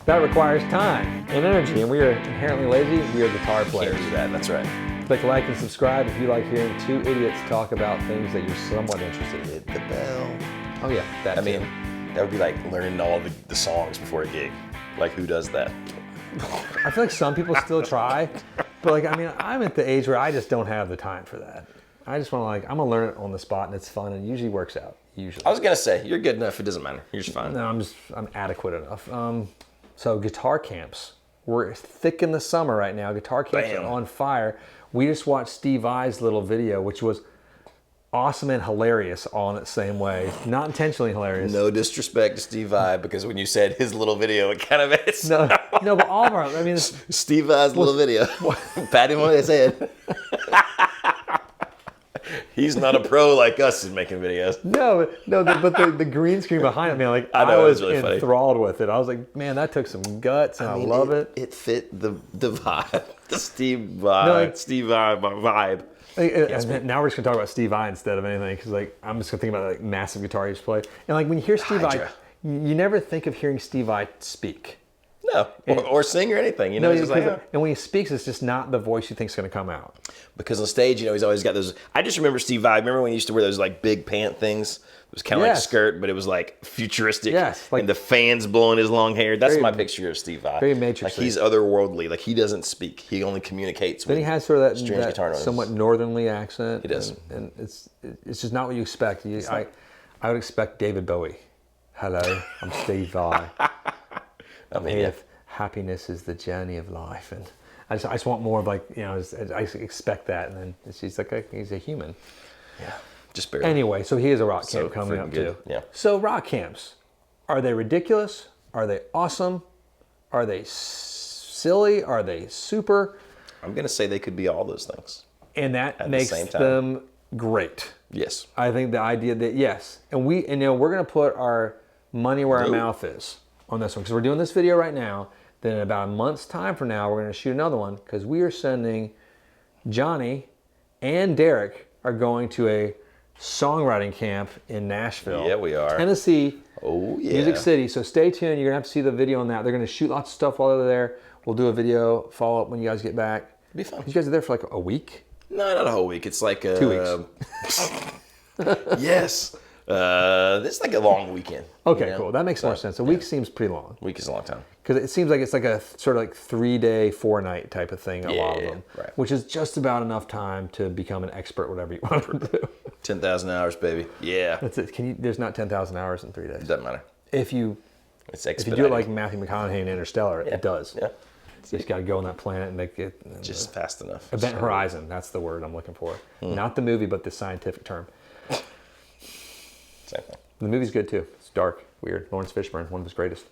That requires time and energy, and we are inherently lazy. We are guitar players. Can't do that. That's right. Click like and subscribe if you like hearing two idiots talk about things that you're somewhat interested in. Hit the bell. Oh yeah, that I too. mean, that would be like learning all the songs before a gig. Like, who does that? I feel like some people still try, but like, I mean, I'm at the age where I just don't have the time for that. I just want to I'm gonna learn it on the spot, and it's fun, and it usually works out. Usually. I was gonna say, you're good enough. It doesn't matter. You're just fine. No, I'm adequate enough. So guitar camps. We're thick in the summer right now. Guitar camps are on fire. We just watched Steve Vai's little video, which was awesome and hilarious all in the same way. Not intentionally hilarious. No disrespect to Steve Vai, because when you said his little video, it kind of is. No, but all of our, I mean, Steve Vai's little video. Pat him on his head. He's not a pro like us in making videos. No, but the green screen behind it, man, like I was really enthralled with it. I was like, man, that took some guts, and I love it. It fit the vibe, the Steve Vai, Steve Vai vibe. Now we're just gonna talk about Steve Vai instead of anything, because like I'm just gonna think about like massive guitar he used to play, and like when you hear Steve Vai, you never think of hearing Steve Vai speak. No, or sing or anything. You know, no, and when he speaks, it's just not the voice you think is going to come out. Because on stage, you know, he's always got those. I just remember Steve Vai. Remember when he used to wear those like big pant things? It was kind of like a skirt, but it was like futuristic. Yes, and the fans blowing his long hair. That's my picture of Steve Vai. Very Matrix. Like he's otherworldly. Like he doesn't speak. He only communicates. Then he has sort of that somewhat northernly accent. He does, and it's just not what you expect. I would expect David Bowie. Hello, I'm Steve Vai. I mean, if happiness is the journey of life, and I just want more of like, you know, I expect that, and then she's like he's a human. Yeah, just barely. Anyway, so he is a rock camp coming up too. Yeah. So rock camps, are they ridiculous? Are they awesome? Are they silly? Are they super? I'm gonna say they could be all those things, and that makes them great. Yes, I think the idea that and you know, we're gonna put our money where our mouth is on this one, because we're doing this video right now. Then in about a month's time from now, we're going to shoot another one, because we are sending Johnny and Derrick are going to a songwriting camp in Nashville. Yeah, we are. Tennessee. Oh, yeah. Music City. So stay tuned. You're going to have to see the video on that. They're going to shoot lots of stuff while they're there. We'll do a video follow-up when you guys get back. It'll be fun. You guys are there for like a week? No, not a whole week. It's like 2 weeks. Yes. It's like a long weekend. Okay, cool. That makes more sense. A week seems pretty long. A week is a long time. Because it seems like it's like a sort of like 3-day, 4-night type of thing, a lot of them. Right. Which is just about enough time to become an expert, whatever you want to do. 10,000 hours, baby. Yeah. That's it. There's not 10,000 hours in 3 days. It doesn't matter. If you do it like Matthew McConaughey in Interstellar, it does. Yeah. You just got to go on that planet and make it. Just fast enough. Event Horizon, that's the word I'm looking for. Not the movie, but the scientific term. Same thing. The movie's good too. It's dark, weird. Lawrence Fishburne, one of his greatest.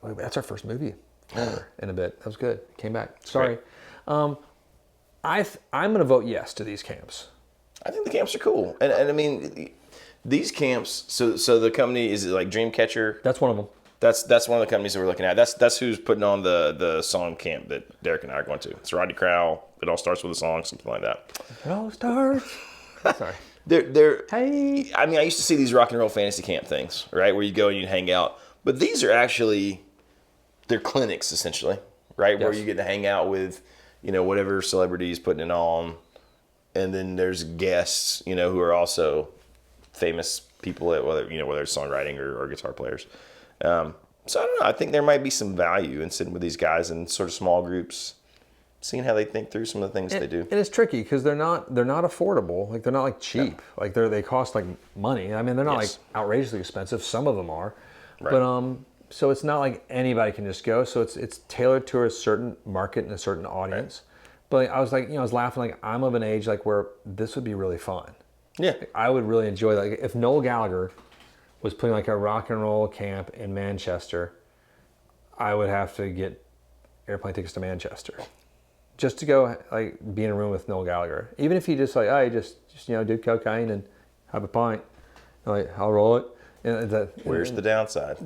That's our first movie ever in a bit. That was good. Came back. Sorry. I'm going to vote yes to these camps. I think the camps are cool, and I mean, these camps. So the company is like Dreamcatcher. That's one of them. That's one of the companies that we're looking at. That's who's putting on the song camp that Derrick and I are going to. It's Rodney Crowell. It all starts with a song, something like that. It all starts. Sorry. Hey. I mean, I used to see these rock and roll fantasy camp things, right, where you go and you hang out. But these are actually, they're clinics essentially, right, where you get to hang out with, you know, whatever celebrity is putting it on, and then there's guests, you know, who are also famous people at whether it's songwriting or guitar players. So I don't know. I think there might be some value in sitting with these guys in sort of small groups, seeing how they think through some of the things they do. And it's tricky because they're not affordable. Like they're not like cheap. Yeah. Like they cost like money. I mean, they're not like outrageously expensive. Some of them are, right. But so it's not like anybody can just go. So it's tailored to a certain market and a certain audience. Right. But I was like, I was laughing. Like I'm of an age like where this would be really fun. Yeah, I would really enjoy like if Noel Gallagher was putting like a rock and roll camp in Manchester, I would have to get airplane tickets to Manchester. Just to go, like, be in a room with Noel Gallagher. Even if he just, like, hey, just do cocaine and have a pint. Like, I'll roll it. And where's the downside?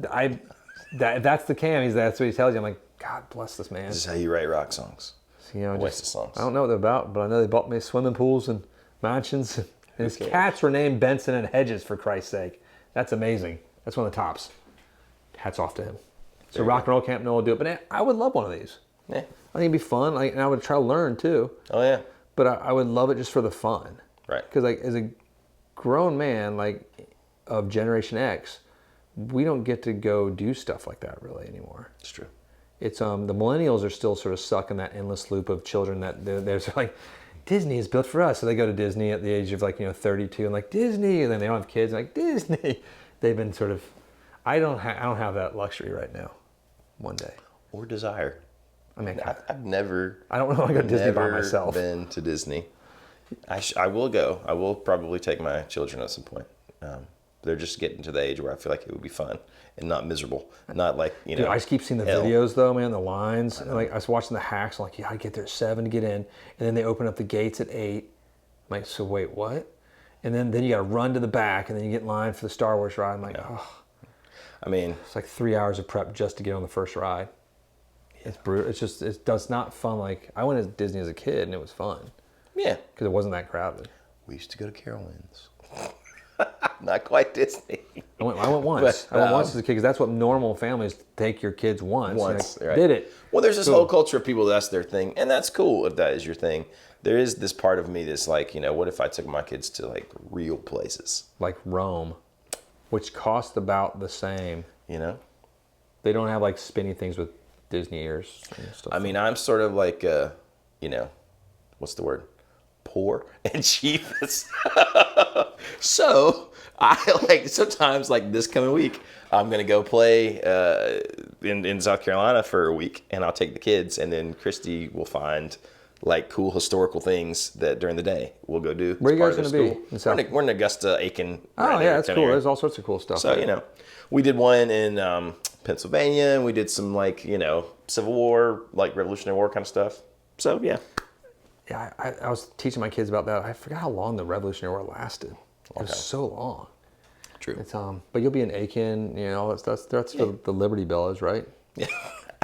That's the cam. That's what he tells you. I'm like, God bless this man. This is how you write rock songs. Waste of songs. I don't know what they're about, but I know they bought me swimming pools and mansions. And his cats were named Benson and Hedges, for Christ's sake. That's amazing. That's one of the tops. Hats off to him. So rock and roll camp, no one will do it. But I would love one of these. Yeah. I think it'd be fun. Like, and I would try to learn too. Oh yeah. But I would love it just for the fun. Right. Because like as a grown man, like of Generation X, we don't get to go do stuff like that really anymore. It's true. It's the millennials are still sort of stuck in that endless loop of children that they're sort of like, Disney is built for us. So they go to Disney at the age of 32 and like Disney, and then they don't have kids and like Disney. They've been sort of, I don't have that luxury right now. One day. Or desire. I mean, I've never. I don't want to go to Disney by myself. Been to Disney. I will go. I will probably take my children at some point. They're just getting to the age where I feel like it would be fun and not miserable. Not like, Dude, I just keep seeing the videos though, man, the lines. And like I was watching the hacks, I'm like, you gotta get there at 7 to get in. And then they open up the gates at 8. I'm like, so wait, what? And then you gotta run to the back and then you get in line for the Star Wars ride. I'm like, oh. I mean, it's like 3 hours of prep just to get on the first ride. Yeah. It's brutal. It's not fun. Like I went to Disney as a kid and it was fun. Yeah. Because it wasn't that crowded. We used to go to Carowinds. Not quite Disney. I went once. I went once as a kid because that's what normal families take your kids once. Right. Did it. Well, there's this whole culture of people that's their thing, and that's cool if that is your thing. There is this part of me that's like, what if I took my kids to like real places? Like Rome, which cost about the same. They don't have like spinny things with Disney ears and stuff. I mean, I'm sort of like, what's the word? Poor and cheap. So I like sometimes like this coming week, I'm going to go play in South Carolina for a week and I'll take the kids and then Christy will find like cool historical things that during the day we'll go do. Where are you guys going to be? We're in Augusta, Aiken. Oh yeah, that's cool. There's all sorts of cool stuff. So, we did one in Pennsylvania and we did some like, Civil War, like Revolutionary War kind of stuff. So yeah. Yeah, I was teaching my kids about that. I forgot how long the Revolutionary War lasted. It was so long. True. It's but you'll be in Aiken, that's where the Liberty Bell is, right? Yeah,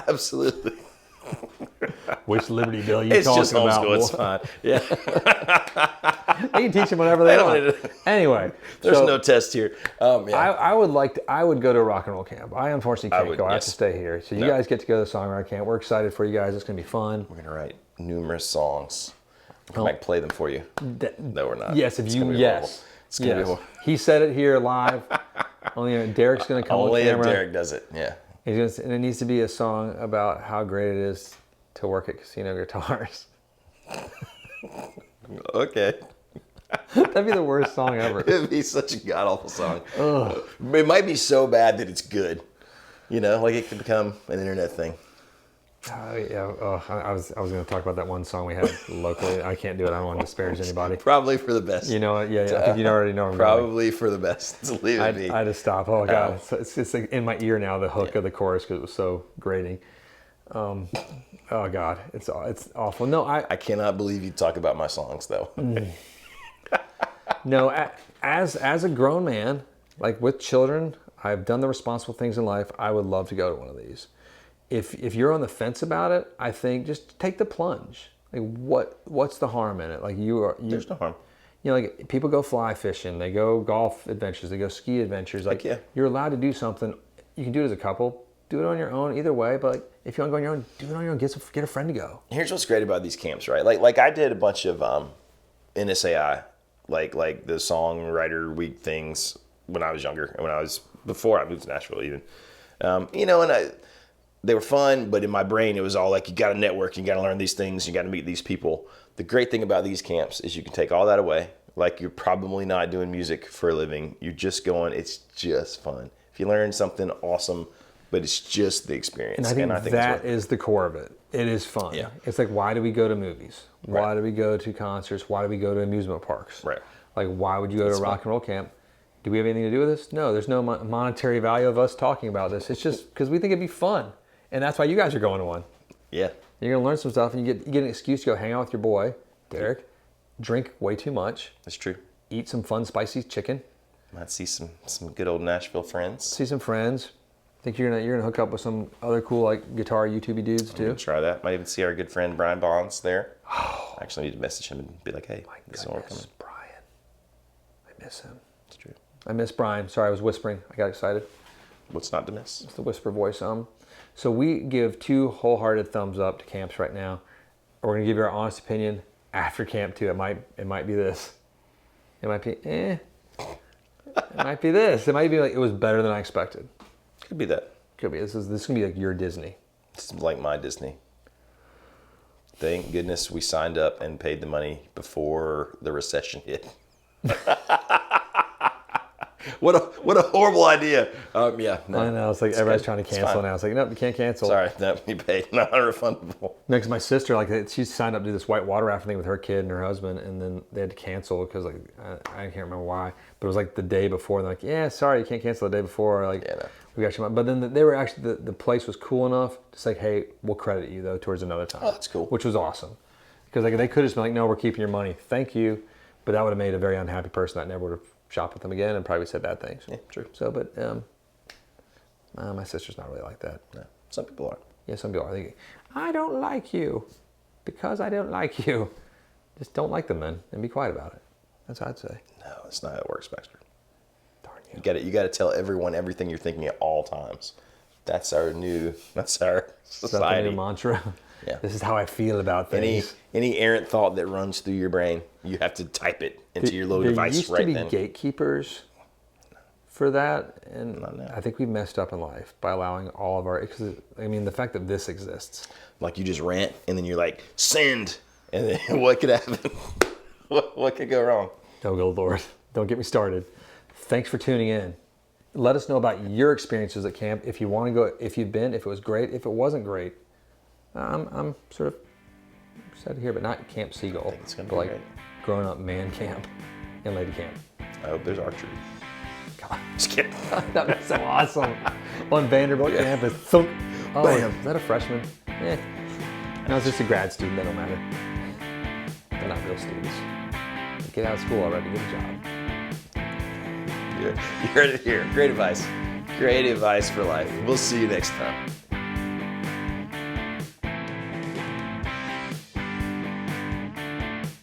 absolutely. Which Liberty Bell you it's talking just about? It's fine. Yeah. They can teach them whatever they want. Anyway, there's no test here. Yeah. I would go to a rock and roll camp. I unfortunately can't go. I have to stay here. So you guys get to go to the songwriter camp. We're excited for you guys. It's gonna be fun. We're gonna write numerous songs. I might play them for you. No, we're not. Yes, It's gonna be horrible. He said it here live. Only Derrick's gonna come on camera. Only Derrick does it. Yeah. And it needs to be a song about how great it is to work at Casino Guitars. Okay. That'd be the worst song ever. It'd be such a god awful song. Ugh. It might be so bad that it's good. Like it could become an internet thing. I was going to talk about that one song we had locally. I can't do it. I don't want to disparage anybody. Probably for the best. Yeah. I think you already know. Probably for the best. Leave it be. I had to stop. Oh God, it's like in my ear now. The hook of the chorus because it was so grating. Oh God, it's awful. No, I cannot believe you talk about my songs though. No, as a grown man, like with children, I've done the responsible things in life. I would love to go to one of these. If you're on the fence about it, I think just take the plunge. Like what's the harm in it? Like there's no harm. Like people go fly fishing, they go golf adventures, they go ski adventures. Like you're allowed to do something. You can do it as a couple, do it on your own. Either way, but like if you want to go on your own, do it on your own. Get a friend to go. Here's what's great about these camps, right? Like I did a bunch of NSAI, like the songwriter week things when I was younger, and before I moved to Nashville even. And they were fun, but in my brain it was all like you got to network, you got to learn these things, you got to meet these people. The great thing about these camps is you can take all that away. Like you're probably not doing music for a living. You're just going, it's just fun. If you learn something awesome, but it's just the experience. And I think that is the core of it. It is fun. Yeah. It's like, why do we go to movies? Why do we go to concerts? Why do we go to amusement parks? Right. Like, why would you go to a rock and roll camp? Do we have anything to do with this? No, there's no monetary value of us talking about this. It's just because we think it'd be fun. And that's why you guys are going to one. Yeah. You're going to learn some stuff, and you get an excuse to go hang out with your boy, Derrick, drink way too much. That's true. Eat some fun, spicy chicken. Might see some good old Nashville friends. See some friends. Think you're gonna hook up with some other cool like guitar YouTubey dudes too. Try that. Might even see our good friend Brian Bonds there. I actually need to message him and be like, hey, this is coming. Brian. I miss him. It's true. I miss Brian. Sorry, I was whispering. I got excited. What's not to miss? It's the whisper voice. So we give 2 wholehearted thumbs up to camps right now. We're gonna give you our honest opinion after camp 2. It might be this. It might be It might be this. It might be like it was better than I expected. Could be that. Could be. This is gonna be like your Disney. It's like my Disney. Thank goodness we signed up and paid the money before the recession hit. What a horrible idea. Yeah. No, I know. It's like everybody's trying to cancel now. It's like, nope, you can't cancel. Sorry, no, you paid. Not refundable. Next, my sister, like, she signed up to do this white water rafting thing with her kid and her husband, and then they had to cancel because, like, I can't remember why, but it was like the day before. They're like, yeah, sorry, you can't cancel the day before. Like, no. We got you. But then they were actually, the place was cool enough to say, hey, we'll credit you, though, towards another time. Oh, that's cool. Which was awesome. Because like, they could have just been like, no, we're keeping your money. Thank you. But that would have made a very unhappy person that never would have shopped with them again and probably said bad things. Yeah, true. So, but my sister's not really like that. No, some people are. Yeah, some people are thinking, I don't like you because I don't like you. Just don't like them then and be quiet about it. That's what I'd say. No, that's not how it works, Baxter. Darn you. You got to tell everyone everything you're thinking at all times. That's our society. Is that the new mantra? Yeah. This is how I feel about things. Any errant thought that runs through your brain, you have to type it into your little device right then. There used to be gatekeepers for that, and Not now. I think we messed up in life by allowing all of our. Because I mean, the fact that this exists. Like you just rant, and then you're like, send, and then what could happen? what could go wrong? Oh, good Lord! Don't get me started. Thanks for tuning in. Let us know about your experiences at camp. If you want to go, if you've been, if it was great, if it wasn't great. I'm sort of sad to hear, but not Camp Seagull. I think it's gonna be but like great. Grown up man camp and lady camp. I hope there's archery. God, Just kidding. that'd be so awesome. On Vanderbilt campus. Thunk. Oh, Bam. is that a freshman? No, it's just a grad student. That don't matter. They're not real students. Get out of school already. Get a job. You heard it here. Great advice. Great advice for life. We'll see you next time.